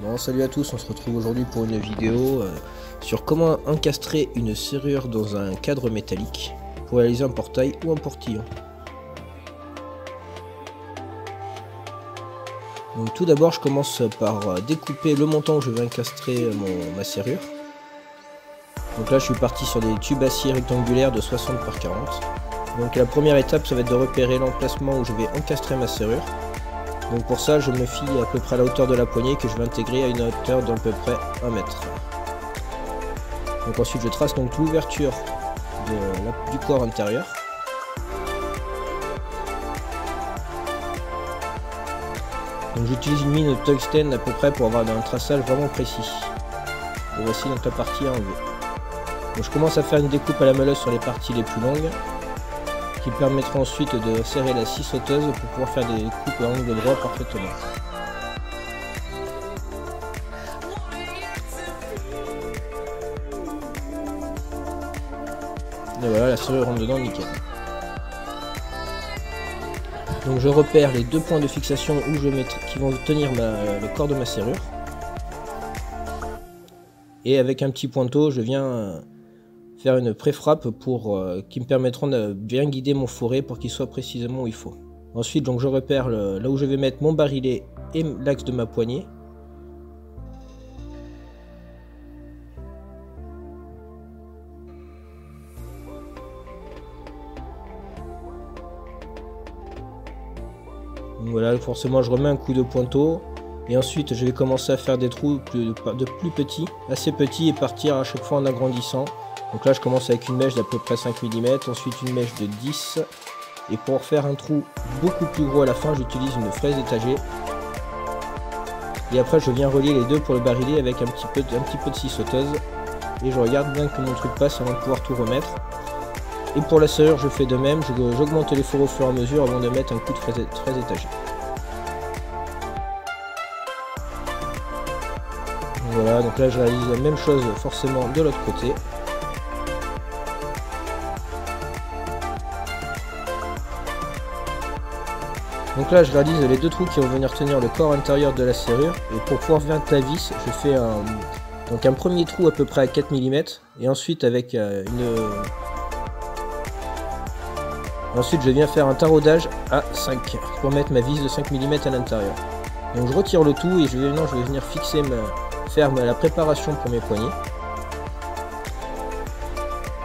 Bon, salut à tous, on se retrouve aujourd'hui pour une vidéo sur comment encastrer une serrure dans un cadre métallique pour réaliser un portail ou un portillon. Donc tout d'abord je commence par découper le montant où je vais encastrer ma serrure. Donc là je suis parti sur des tubes acier rectangulaires de 60 par 40. Donc la première étape ça va être de repérer l'emplacement où je vais encastrer ma serrure. Donc pour ça je me fie à peu près à la hauteur de la poignée que je vais intégrer à une hauteur d'à peu près 1 mètre. Donc ensuite je trace donc l'ouverture du corps intérieur. Donc j'utilise une mine de tungstène à peu près pour avoir un traçage vraiment précis. Et voici donc la partie à enlever. Donc je commence à faire une découpe à la meuleuse sur les parties les plus longues, qui permettront ensuite de serrer la scie sauteuse pour pouvoir faire des coupes à angle droit parfaitement. Et voilà, la serrure rentre dedans nickel. Donc je repère les deux points de fixation où je vais qui vont tenir le corps de ma serrure. Et avec un petit pointeau, je viens faire une pré-frappe qui me permettront de bien guider mon fourré pour qu'il soit précisément où il faut. Ensuite donc je repère là où je vais mettre mon barillet et l'axe de ma poignée. Donc voilà, forcément je remets un coup de pointeau et ensuite je vais commencer à faire des trous de plus petits, assez petits, et partir à chaque fois en agrandissant. Donc là je commence avec une mèche d'à peu près 5 mm, ensuite une mèche de 10, et pour faire un trou beaucoup plus gros à la fin j'utilise une fraise étagée. Et après je viens relier les deux pour le barillet avec un petit peu de scie sauteuse, et je regarde bien que mon truc passe avant de pouvoir tout remettre. Et pour la serrure je fais de même, j'augmente les fours au fur et à mesure avant de mettre un coup de fraise étagée. Voilà, donc là je réalise la même chose forcément de l'autre côté. Donc là je réalise les deux trous qui vont venir tenir le corps intérieur de la serrure, et pour pouvoir mettre la vis je fais un premier trou à peu près à 4 mm, et ensuite avec ensuite je viens faire un taraudage à 5 pour mettre ma vis de 5 mm à l'intérieur. Donc je retire le tout et je vais venir fixer faire la préparation pour mes poignées.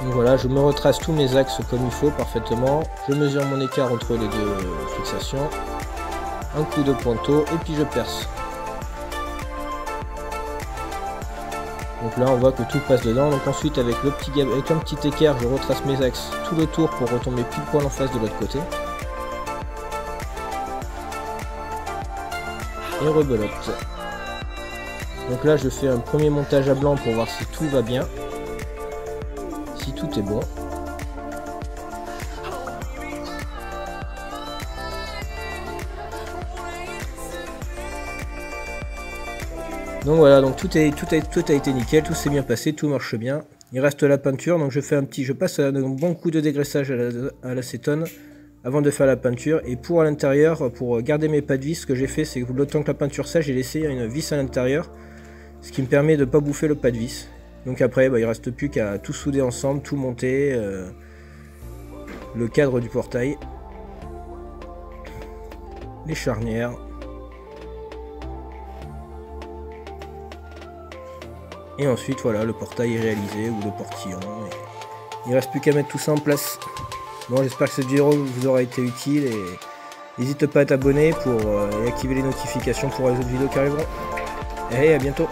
Donc voilà, je me retrace tous mes axes comme il faut parfaitement, je mesure mon écart entre les deux fixations, un coup de pointeau et puis je perce. Donc là on voit que tout passe dedans, donc ensuite avec un petit écart je retrace mes axes tout le tour pour retomber pile poil en face de l'autre côté. Et rebelote. Donc là je fais un premier montage à blanc pour voir si tout va bien, si tout est bon. Donc voilà, donc tout a été nickel, tout s'est bien passé, tout marche bien. Il reste la peinture, donc je passe un bon coup de dégraissage à l'acétone avant de faire la peinture. Et pour l'intérieur, pour garder mes pas de vis, ce que j'ai fait, c'est que le temps que la peinture sèche, j'ai laissé une vis à l'intérieur, ce qui me permet de ne pas bouffer le pas de vis. Donc après, il ne reste plus qu'à tout souder ensemble, tout monter, le cadre du portail, les charnières. Et ensuite voilà, le portail est réalisé, ou le portillon. Il ne reste plus qu'à mettre tout ça en place. Bon, j'espère que cette vidéo vous aura été utile, et n'hésite pas à t'abonner et activer les notifications pour les autres vidéos qui arriveront. Allez, à bientôt.